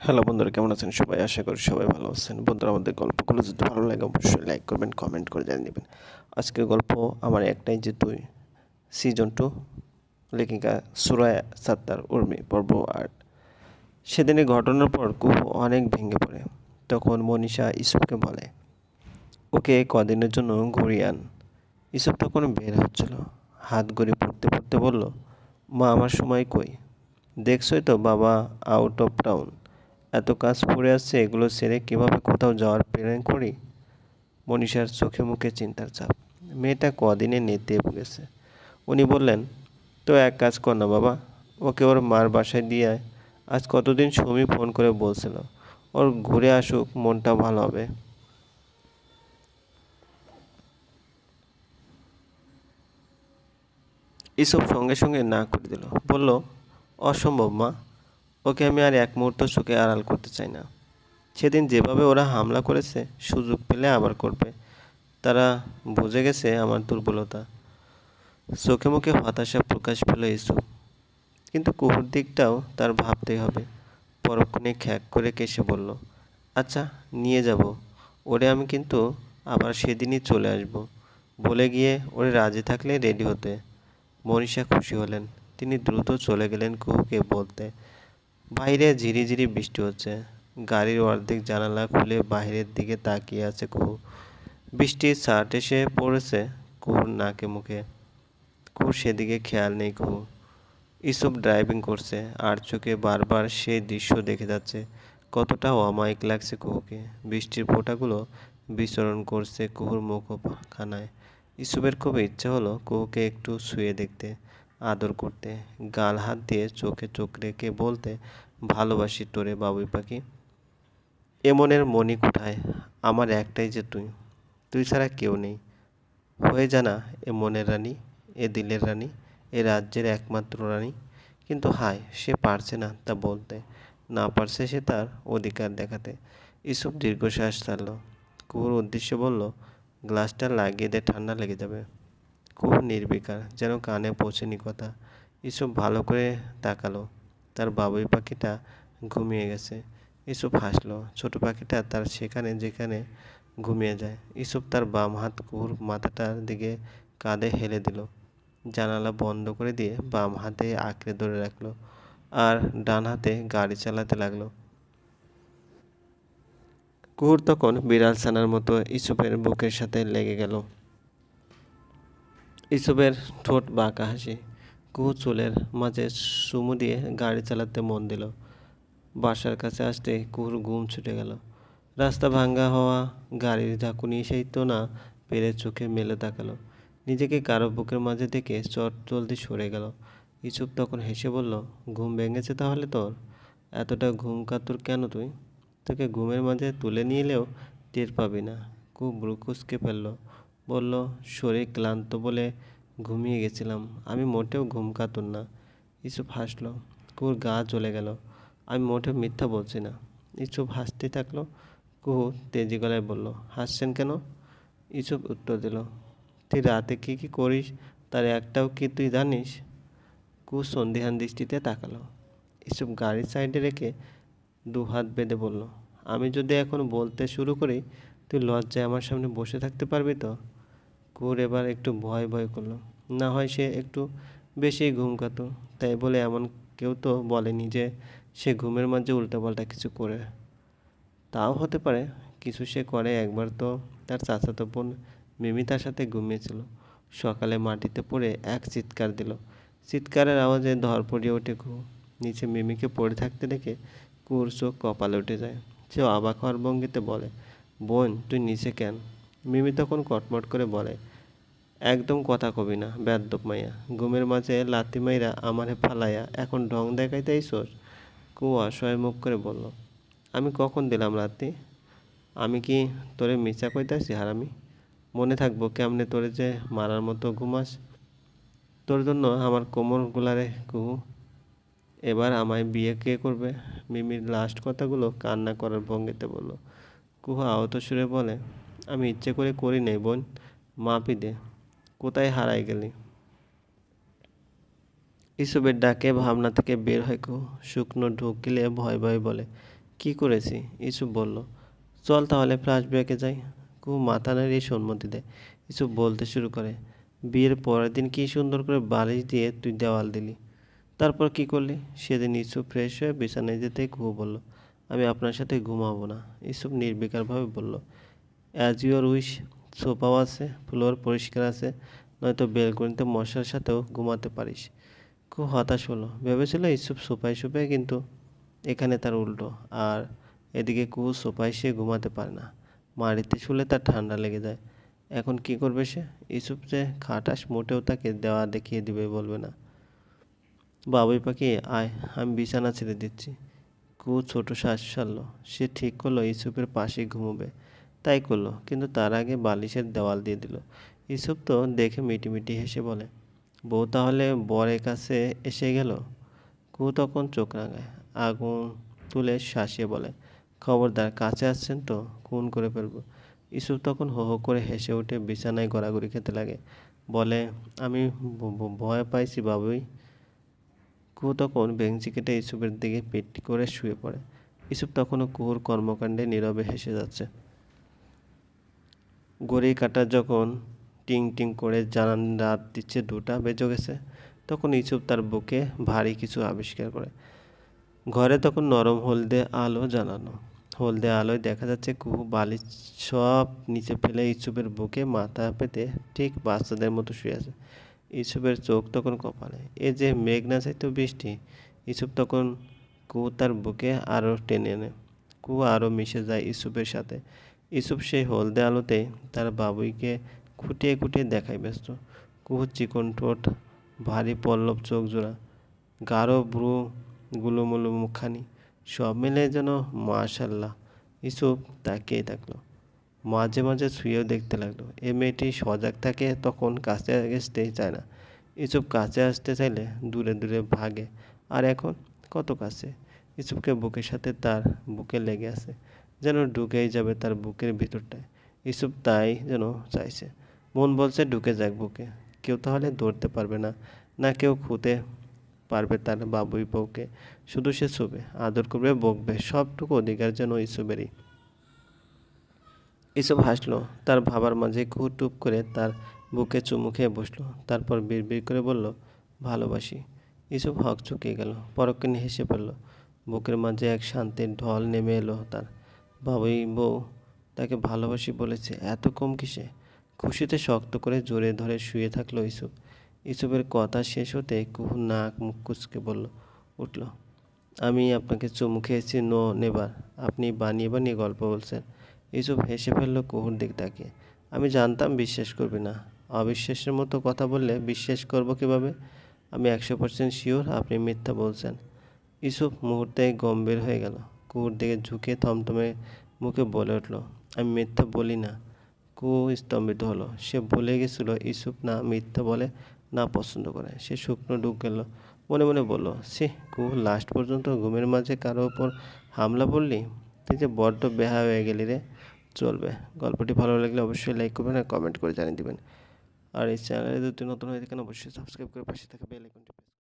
Hello বন্ধুরা, কেমন আছেন সবাই? আশা করি সবাই ভালো আছেন। বন্ধুরা, আমাদের গল্পগুলো যদি ভালো লাগে অবশ্যই লাইক করবেন, কমেন্ট করে জানিয়ে দেবেন। আজকের গল্প আমার একটাই যে তুই, সিজন 2, লেখিকা সুরায়া সাত্তার, উর্মি, পর্ব 8। সেদিনের ঘটনার পর কুহু অনেক ভেঙে পড়ে। তখন মনীষা ইসুফকে বলে, ওকে কদিনের জন্য ঘুরিয়ে আন। ইসুফ তখন বের হচ্ছিল, হাত ঘড়ি পড়তে পড়তে বলল, মা, আমার সময় কই? দেখছই তো বাবা, আউট অফ টাউন। এত কাজ পড়ে আসছে, এগুলো ছেড়ে কীভাবে কোথাও যাওয়ার প্ল্যান করি? মনীষার চোখে মুখে চিন্তার ছাপ। মেয়েটা কদিনে নেতে গেছে। উনি বললেন, তো এক কাজ কর না বাবা, ওকে ওর মার বাসায় দিয়ে আয়। আজ কতদিন সুমি ফোন করে বলছিল ওর ঘুরে আসুক, মনটা ভালো হবে। এসব সঙ্গে সঙ্গে না করে দিল, বলল, অসম্ভব মা, ওকে আমি আর এক মুহূর্ত চোখে আড়াল করতে চাই না। সেদিন যেভাবে ওরা হামলা করেছে, সুযোগ পেলে আবার করবে। তারা বুঝে গেছে আমার দুর্বলতা। চোখে মুখে হতাশা প্রকাশ পেল ইসু। কিন্তু কুহুর দিকটাও তার ভাবতেই হবে। পরক্ষণে খ্যাক করে কেসে বলল, আচ্ছা, নিয়ে যাব ওরে আমি, কিন্তু আবার সেদিনই চলে আসব। বলে গিয়ে ওরে রাজি থাকলে রেডি হতে। মনীষা খুশি হলেন। তিনি দ্রুত চলে গেলেন কুহুকে বলতে, বাইরে ঝিরিঝিরি বৃষ্টি হচ্ছে। গাড়ির অর্ধেক জানালা খুলে বাইরের দিকে তাকিয়ে আছে কুহু। বৃষ্টির ছাট এসে পড়েছে কুহুর নাকে মুখে। কুহুর সেদিকে খেয়াল নেই কুহু। ইসুপ ড্রাইভিং করছে, আর চোখে বারবার সেই দৃশ্য দেখে যাচ্ছে। কতটা অমায়িক লাগছে কুহুকে। বৃষ্টির ফোঁটাগুলো বিচরণ করছে কুহুর মুখখানায়। ইসুপের খুব ইচ্ছে হলো কুহুকে একটু ছুঁয়ে দেখতে, আদর করতে, গাল হাত দিয়ে চোখে চোখ রেখে বলতে, ভালোবাসি তোরে বাবুই পাখি। এ মনের মণি কোঠায়, আমার একটাই যে তুই, তুই ছাড়া কেউ নেই। হয়ে জানা এ মনের রানী, এ দিলের রানী, এ রাজ্যের একমাত্র রানী। কিন্তু হায়, সে পারছে না তা বলতে, না পারছে সে তার অধিকার দেখাতে। ইসুপ দীর্ঘশ্বাস ছাড়ল। কুহুর উদ্দেশ্যে বলল, গ্লাসটা লাগিয়ে দে, ঠান্ডা লেগে যাবে। কুহু নির্বিকার, যেন কানে পৌঁছেনি কথা। ইসুপ ভালো করে তাকালো। তার বাবুই পাখিটা ঘুমিয়ে গেছে। ইসুপ হাসলো। ছোট পাখিটা তার সেখানে যেখানে ঘুমিয়ে যায়। ইসুপ তার বাম হাত কুহুর মাথাটার দিকে কাঁধে হেলে দিল। জানালা বন্ধ করে দিয়ে বাম হাতে আঁকড়ে ধরে রাখলো, আর ডান হাতে গাড়ি চালাতে লাগলো। কুহুর তখন বিড়াল ছানার মতো ইসুপের বুকের সাথে লেগে গেল। ইসুপের ঠোঁট বাঁকা হাসি। কুহু চুলের মাঝে চুমু দিয়ে গাড়ি চালাতে মন দিল। বাসার কাছে আসতে কুহুর ঘুম ছুটে গেল। রাস্তা ভাঙ্গা হওয়া, গাড়ির ঝাঁকুনি সেই তো না পেরে চোখে মেলে তাকালো। নিজেকে কারো বুকের মাঝে দেখে চট জলদি সরে গেল। ইসুপ তখন হেসে বলল, ঘুম ভেঙেছে তাহলে তোর? এতটা ঘুম কাতুর কেন তুই? তোকে ঘুমের মাঝে তুলে নিলেও টের পাবি না। খুব ভ্রু কুঁচকে ফেলল। বলল, শরীর ক্লান্ত বলে ঘুমিয়ে গেছিলাম, আমি মোটেও ঘুম কাতুর না। ইসুপ হাসলো। কুহুর গা জ্বলে গেল। আমি মোটেও মিথ্যা বলছি না। ইসুপ হাসতেই থাকলো। কুহু তেজি গলায় বলল, হাসছেন কেন? ইসুপ উত্তর দিল, তুই রাতে কী কী করিস তার একটাও কি তুই জানিস? কুহু সন্দিহান দৃষ্টিতে তাকালো। ইসুপ গাড়ির সাইডে রেখে দু হাত বেঁধে বলল, আমি যদি এখন বলতে শুরু করি, তুই লজ্জায় আমার সামনে বসে থাকতে পারবি তো? কুহুর এবার একটু ভয় ভয় করলো। না হয় সে একটু বেশিই ঘুম কাতুর, তাই বলে এমন কেউ তো বলেনি যে সে ঘুমের মাঝে উল্টাপাল্টা কিছু করে। তাও হতে পারে কিছু সে করে। একবার তো তার চাচাতো বোন মিমি তার সাথে ঘুমিয়েছিল। সকালে মাটিতে পড়ে এক চিৎকার দিল। চিৎকারের আওয়াজে ধরপড়িয়ে ওঠে কুহু। নিচে মিমিকে পড়ে থাকতে দেখে কুহুর চোখ কপালে উঠে যায়। সে অবাক হওয়ার ভঙ্গিতে বলে, বোন, তুই নিচে কেন? মিমি তখন কটমট করে বলে, একদম কথা কবি না, বেয়াদ্দপ মাইয়া। ঘুমের মাঝে লাথি মাইরা আমারে ফালাইয়া এখন ঢং দেখাইতে আইসোস? কুহু অসহায় মুখ করে বলল, আমি কখন দিলাম লাথি? আমি কি তোরে মিছা কইতাছি হারামি? মনে থাকবো কেমনে তোরে যে মারার মতো ঘুমাস? তোর জন্য আমার কোমর গুলারে কুহু। এবার আমায় বিয়ে কে করবে? মিমির লাস্ট কথাগুলো কান্না করার ভঙ্গিতে বলল। কুহু আহত সুরে বলে, আমি ইচ্ছে করে করি নাই বোন, মাপই দে। কোথায় হারাই গেলি? ইসুবের ডাকে ভাবনা থেকে বের হয় কুহু। শুকনো ঢোক গিলে ভয় ভয় বলে, কি করেছি? ইউসুফ বলল, চল তাহলে ফ্ল্যাশব্যাকে যাই। কুহু মাথা নাড়িয়ে সম্মতি দেয়। ইউসুফ বলতে শুরু করে, বিয়ের পরের দিন কি সুন্দর করে বালিশ দিয়ে তুই দেওয়াল দিলি। তারপর কি করলি? সেদিন ইউসুফ ফ্রেশ হয়ে বিছানায় যেতেই কুহু বলল, আমি আপনার সাথে ঘুমাবো না। ইউসুফ নির্বিকারভাবে বলল, অ্যাজ ইউর উইশ। সোফাও আছে, ফ্লোর পরিষ্কার আছে, নয়তো বেলকনিতে মশার সাথেও ঘুমাতে পারিস। খুব হতাশ হলো। ভেবেছিল ইউসুফ সোফায় শুবে, কিন্তু এখানে তার উল্টো। আর এদিকে কুহু সোফায় সে ঘুমাতে পারে না, মাটিতে শুলে তার ঠান্ডা লেগে যায়। এখন কি করবে সে? ইউসুফ যে খাটাস, মোটেও তাকে দেওয়া দেখিয়ে দিবে বলবে না। বাবুই পাখি আয়, আমি বিছানা ছেড়ে দিচ্ছি। কুহু ছোট শ্বাস ছাড়ল। সে ঠিক করলো ইউসুফের পাশেই ঘুমোবে। তাই করলো, কিন্তু তার আগে বালিশের দেওয়াল দিয়ে দিল। ইউসুফ তো দেখে মিটিমিটি হেসে বলে, বউ তাহলে বরের কাছে এসে গেল। কুহু তখন চোখ রাঙায়, আগুন তুলে শাসিয়ে বলে, খবরদার, কাছে আসছেন তো খুন করে ফেলবো। ইউসুফ তখন হো হো করে হেসে উঠে বিছানায় গড়াগড়ি খেতে লাগে। বলে, আমি ভয় পাইছি বাবুই। কুহু তখন বেঞ্চি কেটে ইউসুফের দিকে পিঠ করে শুয়ে পড়ে। ইউসুফ তখনও কুহুর কর্মকাণ্ডে নীরবে হেসে যাচ্ছে। ঘড়ির কাঁটা যখন টিং টিং করে জানান রাত দিচ্ছে 2টা বেজে গেছে, তখন ইউসুফ তার বুকে ভারী কিছু আবিষ্কার করে। ঘরে তখন নরম হলদে আলো জ্বালানো। হলদে আলোয় দেখা যাচ্ছে কুহু বালিশ সব নিচে ফেলে ইউসুফের বুকে মাথা পেতে ঠিক বাচ্চাদের মতো শুয়ে আছে। ইউসুফের চোখ তখন কপালে। এ যে মেঘ না চাইতো বৃষ্টি। ইউসুফ তখন কুহু তার বুকে আরও টেনে এনে কুহু আরও মিশে যায় ইউসুফের সাথে। ইউসুফ সেই হলদে আলোতে তার বাবুইকে খুঁটিয়ে খুঁটিয়ে দেখায় ব্যস্ত। কুহুর চিকন ঠোঁট, ভারী পল্লব চোখ জোড়া, গাঢ় ভ্রু, গুলুমুলু মুখখানি, সব মিলে যেন মাশাল্লাহ। ইউসুফ তাকিয়ে থাকলো, মাঝে মাঝে ছুঁয়েও দেখতে লাগলো। এ মেয়েটি সজাগ থাকে, তখন কাছে আসতেই চায় না। ইউসুফ কাছে আসতে চাইলে দূরে দূরে ভাগে। আর এখন কত কাছে। ইউসুফকে বুকের সাথে তার বুকে লেগে আছে, যেন ঢুকেই যাবে তার বুকের ভিতরটায়। ইউসুফ তাই যেন চাইছে। মন বলছে ঢুকে যাক বুকে। কেউ তাহলে ধরতে পারবে না, না কেউ খুঁতে পারবে তার বাবুই বউকে। শুধু সে ছুবে, আদর করবে, বকবে, সবটুকু অধিকার যেন ইউসুফেরই। ইউসুফ হাসলো। তার ভাবার মাঝে কুহু টুপ করে তার বুকে চুমু খেয়ে বসলো। তারপর বিড়বিড় করে বলল, ভালোবাসি। ইউসুফ হকচকিয়ে গেল, পরক্ষণে হেসে পড়ল। বুকের মাঝে এক শান্তির ঢল নেমে এলো তার। বাবুই বউ তাকে ভালোবাসি বলেছে, এত কম কিসে? খুশিতে শক্ত করে জোরে ধরে শুয়ে থাকলো ইউসুফ। ইউসুফের কথা শেষ হতে কুহু নাক মুখ কুঁচকে বলল, উঠল, আমি আপনাকে চুমু খেয়েছি নো নেবার। আপনি বানিয়ে বানিয়ে গল্প বলছেন। ইউসুফ হেসে ফেলল কুহুর দিক তাকিয়ে। আমি জানতাম বিশ্বাস করবি না। অবিশ্বাসের মতো কথা বললে বিশ্বাস করব কিভাবে? আমি 100% শিওর আপনি মিথ্যা বলছেন। ইউসুফ মুহূর্তে গম্ভীর হয়ে গেল। কুহুর দিকে ঝুঁকে থমথমে মুখে বলে উঠল, আমি মিথ্যা বলি না। কুহু স্তম্ভিত হলো। সে ভুলে গেছিল ইউসুফ না মিথ্যা বলে, না পছন্দ করে। সে শুকনো ঢুক গেল। মনে মনে বলল, ছি কুহু, লাস্ট পর্যন্ত ঘুমের মাঝে কারো ওপর হামলা পড়লি? তুই যে বড্ড বেহায়া হয়ে গেলি রে। চলবে। গল্পটি ভালো লাগলে অবশ্যই লাইক করবেন আর কমেন্ট করে জানিয়ে দেবেন। আর এই চ্যানেলে যদি নতুন হয়ে থাকেন অবশ্যই সাবস্ক্রাইব করে পাশে থাকা বেল আইকনটি